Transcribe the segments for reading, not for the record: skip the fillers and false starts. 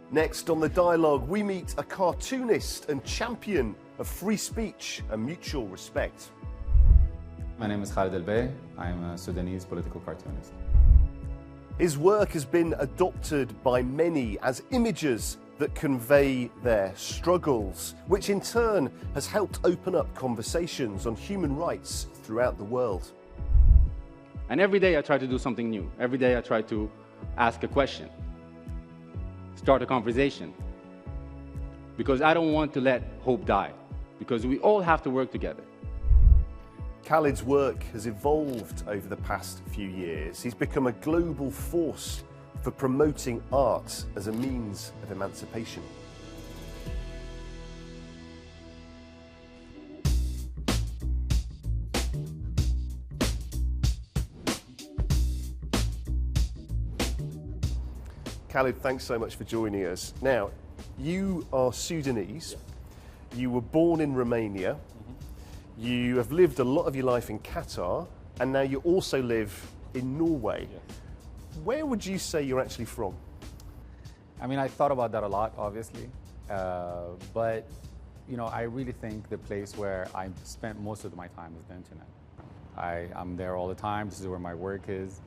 Next on The Dialogue, we meet a cartoonist and champion of free speech and mutual respect. My name is Khalid Albaih. I am a Sudanese political cartoonist. His work has been adopted by many as images that convey their struggles, which in turn has helped open up conversations on human rights throughout the world. And every day I try to do something new. Every day I try to ask a question, start a conversation, because I don't want to let hope die, because we all have to work together. Khalid's work has evolved over the past few years. He's become a global force for promoting art as a means of emancipation. Khalid, thanks so much for joining us. Now, you are Sudanese. You were born in Romania. You have lived a lot of your life in Qatar, and now you also live in Norway. Yes. Where would you say you're actually from? I mean, I thought about that a lot, obviously, but you know, I really think the place where I spent most of my time is the internet. I'm there all the time. This is where my work is,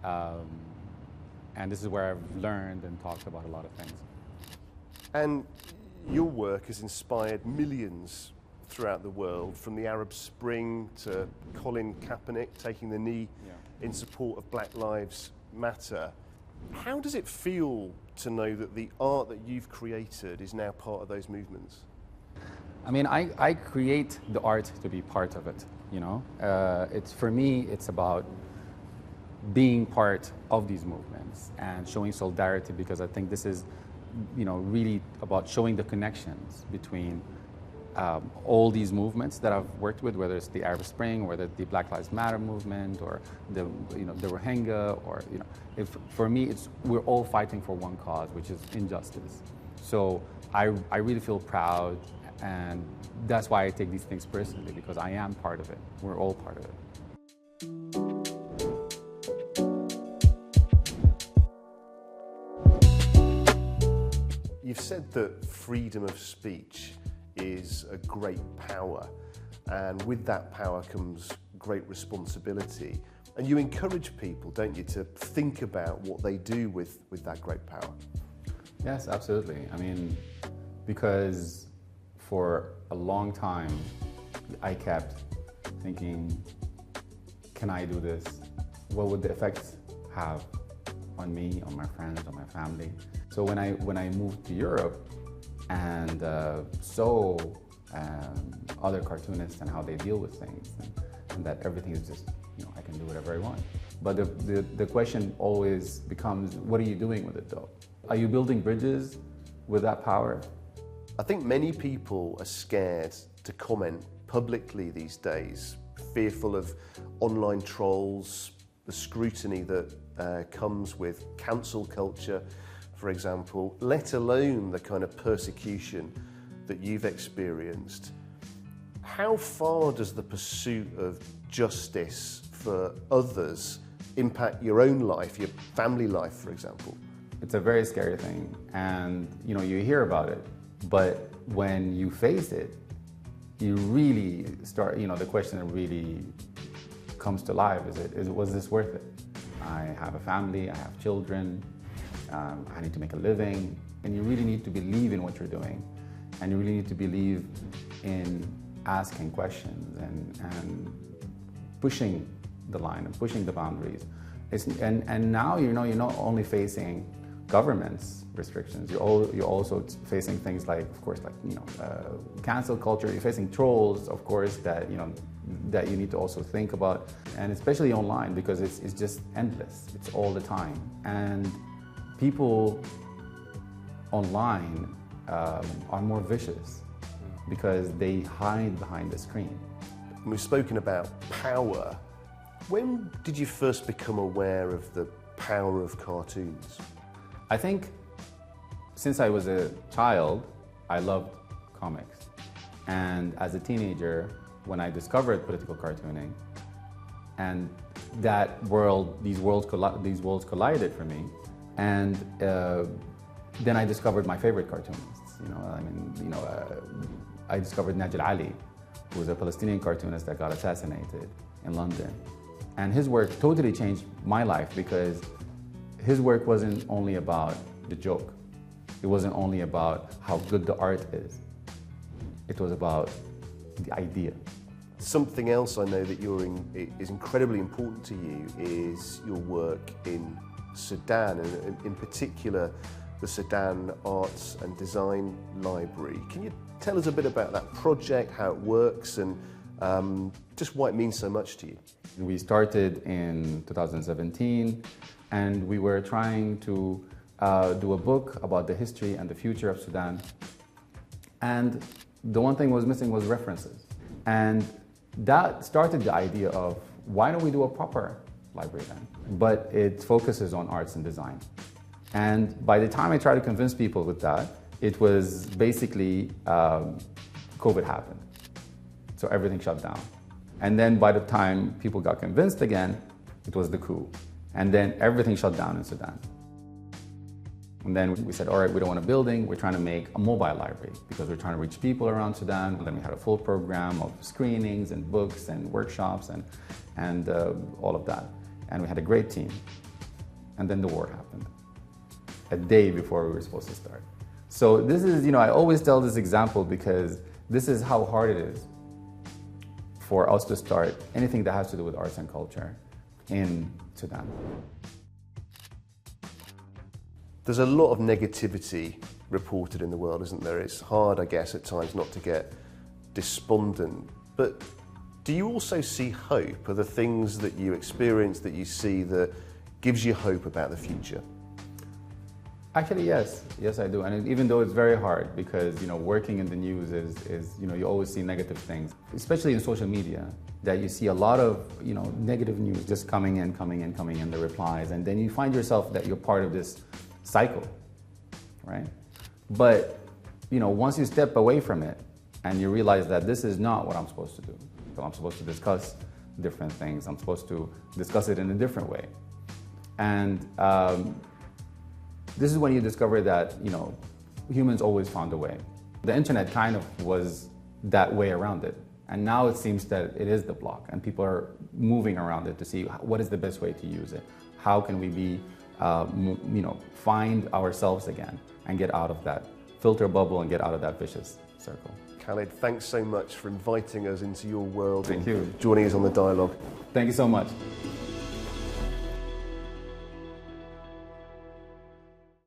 and this is where I've learned and talked about a lot of things. And your work has inspired millions throughout the world, from the Arab Spring to Colin Kaepernick taking the knee in support of Black Lives Matter. How does it feel to know that the art that you've created is now part of those movements? I mean, I create the art to be part of it, you know? For me, it's about being part of these movements and showing solidarity, because I think this is, you know, really about showing the connections between all these movements that I've worked with, whether it's the Arab Spring, whether it's the Black Lives Matter movement, or the Rohingya, or for me, we're all fighting for one cause, which is injustice. So I really feel proud, and that's why I take these things personally, because I am part of it. We're all part of it. You've said that freedom of speech is a great power, and with that power comes great responsibility. And you encourage people, don't you, to think about what they do with that great power? Yes, absolutely. I mean, because for a long time, I kept thinking, can I do this? What would the effects have on me, on my friends, on my family? So when I moved to Europe and saw other cartoonists and how they deal with things, and that everything is just, you know, I can do whatever I want. But the question always becomes, what are you doing with it though? Are you building bridges with that power? I think many people are scared to comment publicly these days, fearful of online trolls, the scrutiny that comes with cancel culture, for example, let alone the kind of persecution that you've experienced. How far does the pursuit of justice for others impact your own life, your family life, for example? It's a very scary thing, and you know, you hear about it, but when you face it, you really start, you know, the question really comes to life. Was this worth it? I have a family, I have children, I need to make a living, and you really need to believe in what you're doing, and you really need to believe in asking questions and pushing the line and pushing the boundaries. And now, you know, you're not only facing government's restrictions, you're also facing things like, of course, like, you know, cancel culture. You're facing trolls, of course, that, you know, that you need to also think about, and especially online, because it's just endless. It's all the time, and people online are more vicious because they hide behind the screen. We've spoken about power. When did you first become aware of the power of cartoons? I think since I was a child, I loved comics. And as a teenager, when I discovered political cartooning, and that world, these worlds collided for me, and then I discovered my favorite cartoonists. I discovered Najil Ali, who was a Palestinian cartoonist that got assassinated in London. And his work totally changed my life because his work wasn't only about the joke. It wasn't only about how good the art is. It was about the idea. Something else I know that is incredibly important to you is your work in Sudan, and in particular the Sudan Arts and Design Library. Can you tell us a bit about that project, how it works, and just why it means so much to you? We started in 2017, and we were trying to do a book about the history and the future of Sudan. And the one thing was missing was references. And that started the idea of, why don't we do a proper library then? But it focuses on arts and design. And by the time I tried to convince people with that, it was basically COVID happened. So everything shut down. And then by the time people got convinced again, it was the coup. And then everything shut down in Sudan. And then we said, all right, we don't want a building, we're trying to make a mobile library because we're trying to reach people around Sudan. And then we had a full program of screenings and books and workshops and all of that. And we had a great team. And then the war happened, a day before we were supposed to start. So this is, I always tell this example because this is how hard it is for us to start anything that has to do with arts and culture in Sudan. There's a lot of negativity reported in the world, isn't there? It's hard, I guess, at times not to get despondent. But do you also see hope? Are there things that you experience, that you see, that gives you hope about the future? Actually, yes. Yes, I do. And even though it's very hard because, working in the news is you always see negative things, especially in social media, that you see a lot of, negative news just coming in, the replies. And then you find yourself that you're part of this cycle, right? But, once you step away from it and you realize that this is not what I'm supposed to do. So I'm supposed to discuss different things. I'm supposed to discuss it in a different way. And this is when you discover that, humans always found a way. The internet kind of was that way around it. And now it seems that it is the block and people are moving around it to see what is the best way to use it. How can we be, find ourselves again and get out of that filter bubble and get out of that vicious circle. Khalid, thanks so much for inviting us into your world. Thank you. Joining us on the dialogue. Thank you so much.